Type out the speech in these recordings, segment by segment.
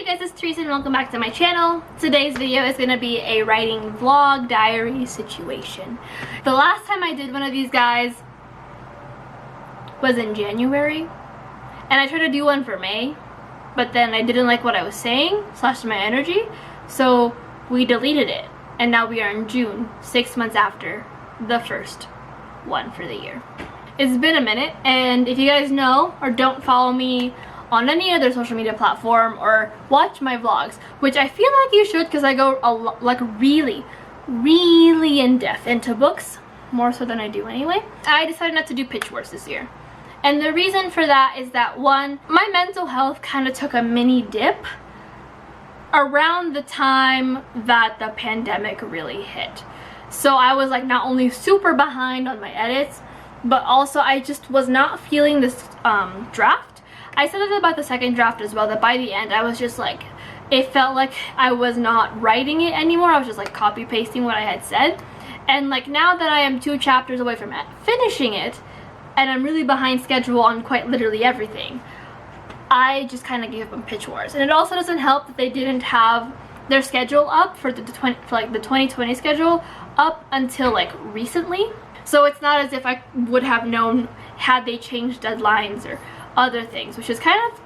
guys, it's Teresa and welcome back to my channel. Today's video is going to be a writing vlog diary situation. The last time I did one of these guys was in January, and I tried to do one for May, but then I didn't like what I was saying / my energy, so we deleted it, and now we are in June, 6 months after the first one for the year. It's been a minute, and if you guys know or don't follow me on any other social media platform or watch my vlogs, which I feel like you should because I go really in depth into books, more so than I do anyway. I decided not to do Pitchwars this year, and the reason for that is that one, my mental health kind of took a mini dip around the time that the pandemic really hit. So I was like not only super behind on my edits, but also I just was not feeling this draft. I said it about the second draft as well, that by the end I was just like, it felt like I was not writing it anymore. I was just like copy pasting what I had said. And like now that I am 2 chapters away from finishing it, and I'm really behind schedule on quite literally everything, I just kind of gave up on Pitchwars. And it also doesn't help that they didn't have their schedule up for the 2020 schedule up until like recently. So it's not as if I would have known had they changed deadlines or other things, which is kind of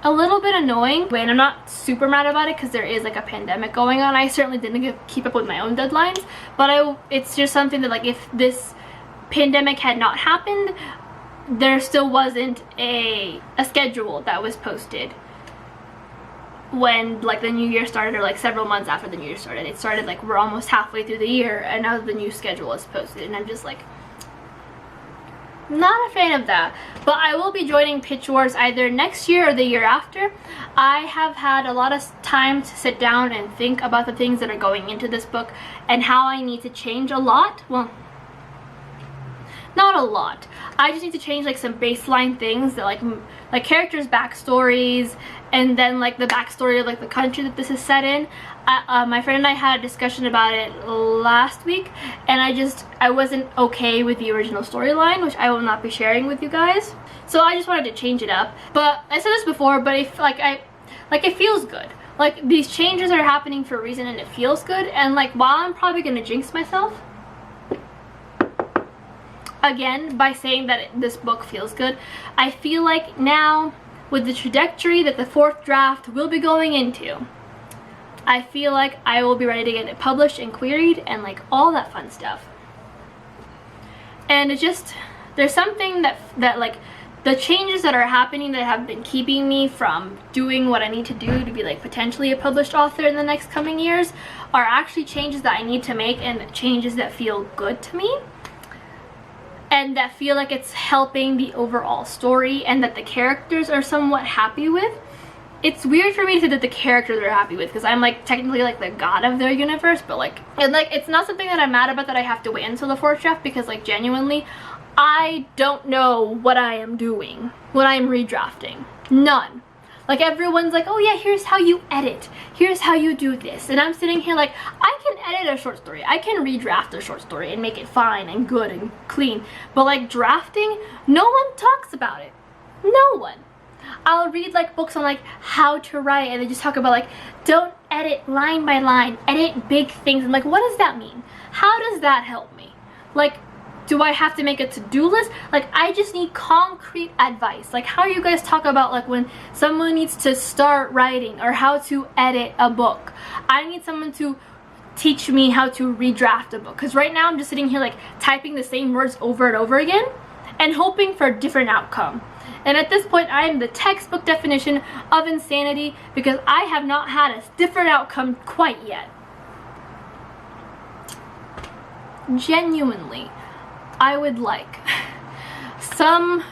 a little bit annoying. And I'm not super mad about it because there is like a pandemic going on. I certainly didn't keep up with my own deadlines, but it's just something that like if this pandemic had not happened, there still wasn't a schedule that was posted when like the new year started, or like several months after the new year started. It started like we're almost halfway through the year and now the new schedule is posted, and I'm just like not a fan of that. But I will be joining Pitchwars either next year or the year after. I have had a lot of time to sit down and think about the things that are going into this book and how I need to change a lot. Well, not a lot. I just need to change like some baseline things that like characters' backstories, and then like the backstory of like the country that this is set in. My friend and I had a discussion about it last week, and I wasn't okay with the original storyline, which I will not be sharing with you guys. So I just wanted to change it up. But I said this before, but it feels good. Like these changes are happening for a reason, and it feels good. And like while I'm probably gonna jinx myself again by saying that this book feels good, I feel like now with the trajectory that the 4th draft will be going into, I feel like I will be ready to get it published and queried and like all that fun stuff. And it just, there's something that like the changes that are happening that have been keeping me from doing what I need to do to be like potentially a published author in the next coming years are actually changes that I need to make, and changes that feel good to me, and that feel like it's helping the overall story, and that the characters are somewhat happy with. It's weird for me to say that the characters are happy with, because I'm like technically like the god of their universe, but like, and like it's not something that I'm mad about that I have to wait until the 4th draft, because like genuinely I don't know what I am doing when I'm redrafting. None. Like everyone's like, oh yeah, here's how you edit, here's how you do this, and I'm sitting here like, I can edit a short story, I can redraft a short story and make it fine and good and clean, but like drafting, no one talks about it. No one. I'll read like books on like how to write, and they just talk about like, don't edit line by line, edit big things. I'm like, what does that mean? How does that help me? Like, do I have to make a to-do list? Like, I just need concrete advice. Like, how you guys talk about like when someone needs to start writing or how to edit a book. I need someone to teach me how to redraft a book, because right now I'm just sitting here like typing the same words over and over again and hoping for a different outcome. And at this point, I am the textbook definition of insanity, because I have not had a different outcome quite yet. Genuinely, I would like some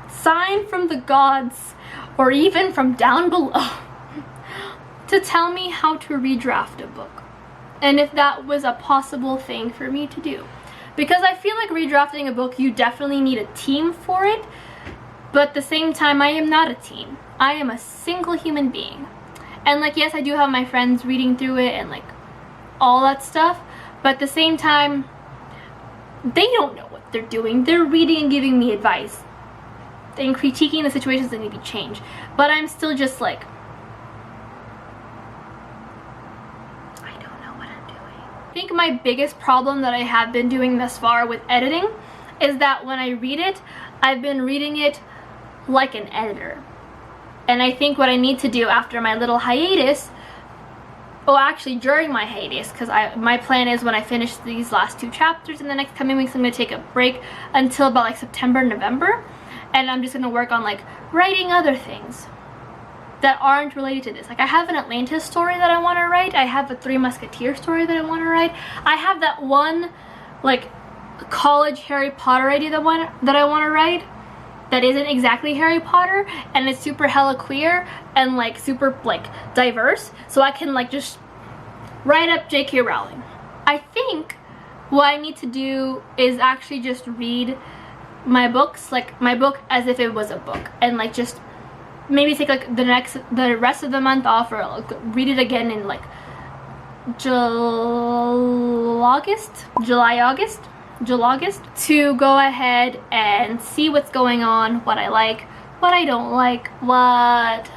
sign from the gods, or even from down below, to tell me how to redraft a book, and if that was a possible thing for me to do. Because I feel like redrafting a book, you definitely need a team for it, but at the same time, I am not a team. I am a single human being. And like, yes, I do have my friends reading through it and like all that stuff, but at the same time, they don't know what they're doing. They're reading and giving me advice and critiquing the situations that need to be changed. But I'm still just like, think my biggest problem that I have been doing thus far with editing is that when I read it, I've been reading it like an editor. And I think what I need to do after my little hiatus, well, actually during my hiatus, because my plan is when I finish these last 2 chapters in the next coming weeks, I'm going to take a break until about like September, November, and I'm just going to work on like writing other things that aren't related to this. Like I have an Atlantis story that I want to write, I have a 3 Musketeers story that I want to write, I have that one like college Harry Potter idea that I want to write that isn't exactly Harry Potter, and it's super hella queer and like super like diverse, so I can like just write up J.K. Rowling. I think what I need to do is actually just read my books, like my book as if it was a book, and like just maybe take like the rest of the month off, or like, read it again in like July, August, to go ahead and see what's going on, what I like, what I don't like, what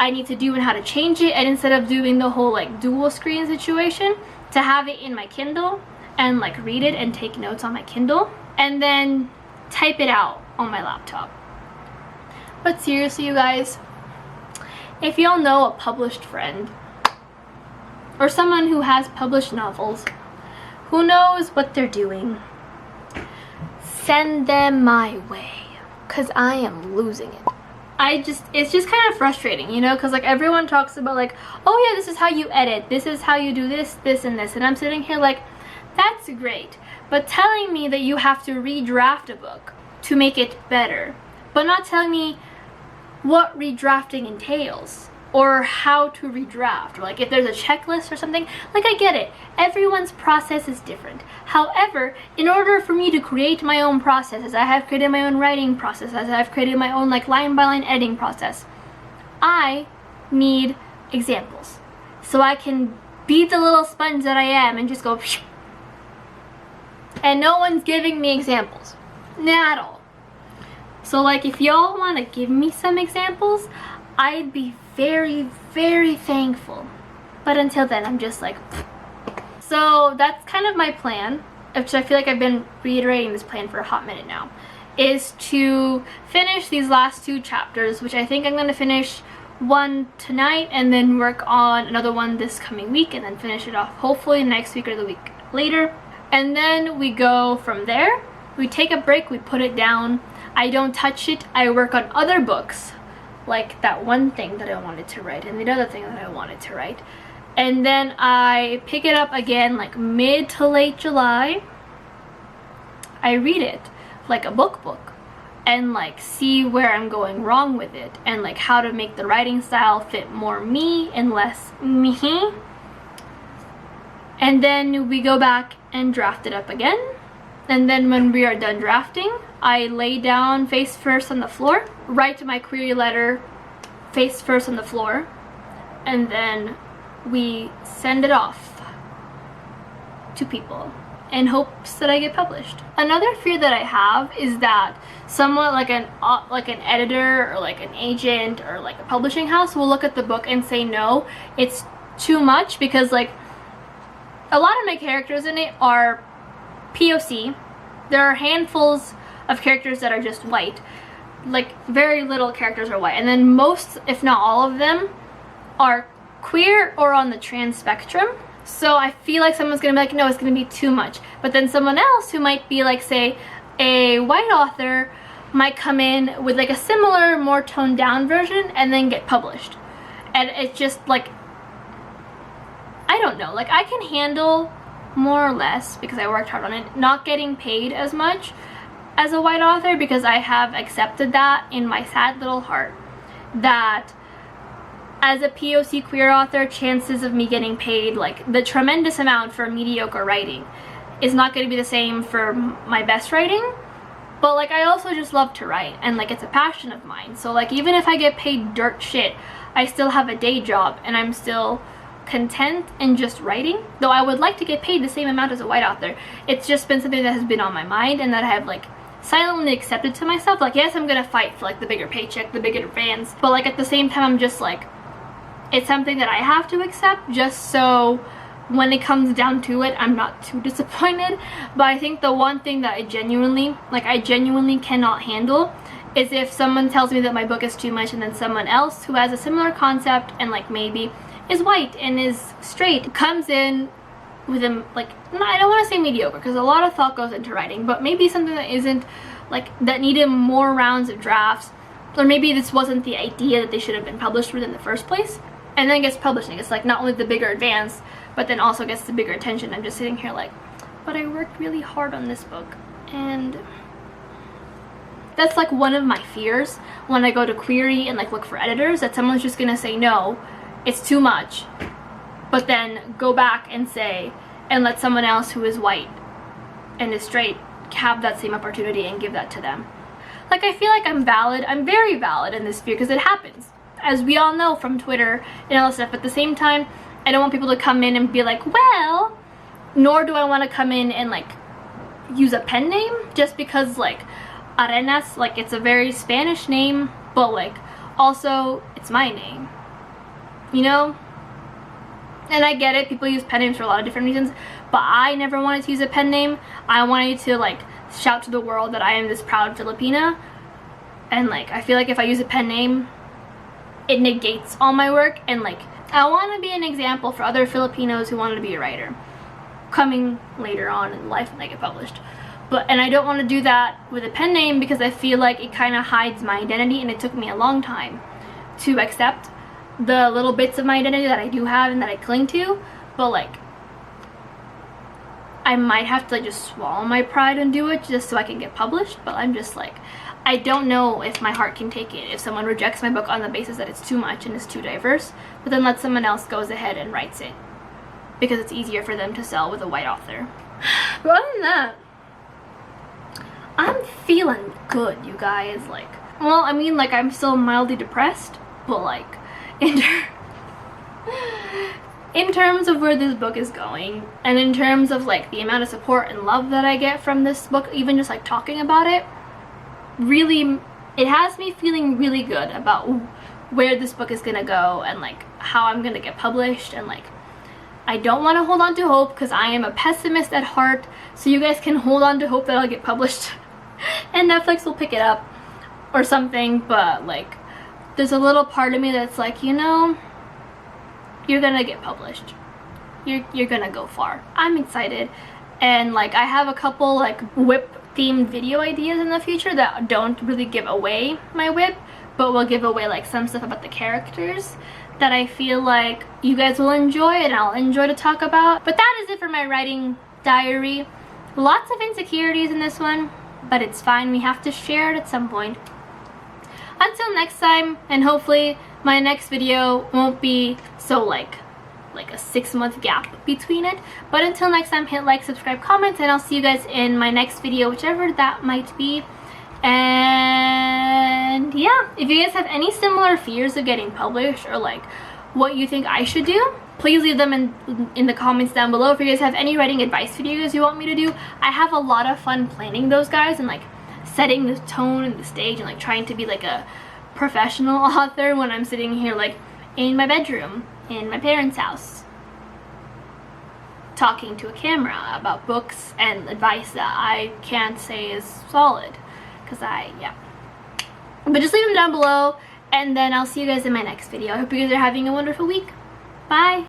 I need to do and how to change it, and instead of doing the whole like dual screen situation, to have it in my Kindle and like read it and take notes on my Kindle and then type it out on my laptop. But seriously, you guys, if y'all know a published friend or someone who has published novels, who knows what they're doing, send them my way, because I am losing it. It's just kind of frustrating, you know, because like everyone talks about like, oh yeah, this is how you edit, this is how you do this, this, and this, and I'm sitting here like, that's great, but telling me that you have to redraft a book to make it better, but not telling me what redrafting entails, or how to redraft, or like if there's a checklist or something. Like I get it, everyone's process is different. However, in order for me to create my own processes, I have created my own writing process, as I've created my own like line by line editing process, I need examples. So I can be the little sponge that I am and just go phew. And no one's giving me examples, not at all. So like if y'all want to give me some examples, I'd be very, very thankful. But until then, I'm just like pfft. So that's kind of my plan, which I feel like I've been reiterating this plan for a hot minute now, is to finish these last 2 chapters, which I think I'm going to finish one tonight and then work on another one this coming week, and then finish it off hopefully next week or the week later. And then we go from there. We take a break, we put it down, I don't touch it, I work on other books, like that one thing that I wanted to write and the other thing that I wanted to write, and then I pick it up again like mid to late July. I read it like a book and like see where I'm going wrong with it, and like how to make the writing style fit more me and less me, and then we go back and draft it up again. And then when we are done drafting, I lay down face first on the floor, write my query letter face first on the floor, and then we send it off to people in hopes that I get published. Another fear that I have is that someone like an editor or like an agent or like a publishing house will look at the book and say no, it's too much, because like a lot of my characters in it are POC. There are handfuls of characters that are just white, like very little characters are white, and then most, if not all of them, are queer or on the trans spectrum. So I feel like someone's gonna be like, no, it's gonna be too much. But then someone else who might be like, say, a white author might come in with like a similar, more toned down version and then get published. And it's just like, I don't know, like I can handle more or less, because I worked hard on it, not getting paid as much as a white author, because I have accepted that in my sad little heart, that as a POC queer author, chances of me getting paid like the tremendous amount for mediocre writing is not going to be the same for my best writing. But like I also just love to write, and like it's a passion of mine, so like even if I get paid dirt shit, I still have a day job and I'm still content in just writing, though I would like to get paid the same amount as a white author. It's just been something that has been on my mind and that I have like silently accepted to myself. Like yes, I'm gonna fight for like the bigger paycheck, the bigger advance, but like at the same time I'm just like, it's something that I have to accept just so when it comes down to it, I'm not too disappointed. But I think the one thing that I genuinely cannot handle is if someone tells me that my book is too much and then someone else who has a similar concept and like maybe is white and is straight comes in with a, like, I don't want to say mediocre because a lot of thought goes into writing, but maybe something that isn't like, that needed more rounds of drafts, or maybe this wasn't the idea that they should have been published with in the first place, and then gets published and it's like not only the bigger advance but then also gets the bigger attention. I'm just sitting here like, but I worked really hard on this book. And that's like one of my fears when I go to query and like look for editors, that someone's just gonna say no, it's too much, but then go back and say, and let someone else who is white and is straight have that same opportunity and give that to them. Like, I feel like I'm valid, I'm very valid in this fear because it happens, as we all know from Twitter and all that stuff. But at the same time, I don't want people to come in and be like, well, nor do I want to come in and like use a pen name just because like Arenas, like it's a very Spanish name, but like also it's my name, you know? And I get it, people use pen names for a lot of different reasons, but I never wanted to use a pen name. I wanted to like shout to the world that I am this proud Filipina, and like I feel like if I use a pen name, it negates all my work, and like I want to be an example for other Filipinos who want to be a writer coming later on in life when they get published. And I don't want to do that with a pen name because I feel like it kind of hides my identity, and it took me a long time to accept the little bits of my identity that I do have and that I cling to. But like, I might have to like just swallow my pride and do it just so I can get published. But I'm just like, I don't know if my heart can take it if someone rejects my book on the basis that it's too much and it's too diverse, but then let someone else goes ahead and writes it because it's easier for them to sell with a white author. But other than that, I'm feeling good, you guys. Like, well, I mean, like, I'm still mildly depressed, but like, in terms of where this book is going, and in terms of like the amount of support and love that I get from this book, even just like talking about it, really, it has me feeling really good about where this book is gonna go and like how I'm gonna get published. And like, I don't want to hold on to hope because I am a pessimist at heart, so you guys can hold on to hope that I'll get published and Netflix will pick it up or something. But like, there's a little part of me that's like, you know, you're gonna get published, you're gonna go far. I'm excited, and like I have a couple like whip themed video ideas in the future that don't really give away my whip, but will give away like some stuff about the characters that I feel like you guys will enjoy and I'll enjoy to talk about. But that is it for my writing diary. Lots of insecurities in this one, but it's fine, we have to share it at some point. Until next time, and hopefully my next video won't be so like a 6-month gap between it. But until next time, hit like, subscribe, comment, and I'll see you guys in my next video, whichever that might be. And yeah, if you guys have any similar fears of getting published or like what you think I should do, please leave them in the comments down below. If you guys have any writing advice videos you want me to do, I have a lot of fun planning those guys and like setting the tone and the stage and like trying to be like a professional author when I'm sitting here like in my bedroom in my parents' house talking to a camera about books and advice that I can't say is solid because yeah. But just leave them down below, and then I'll see you guys in my next video. I hope you guys are having a wonderful week. Bye!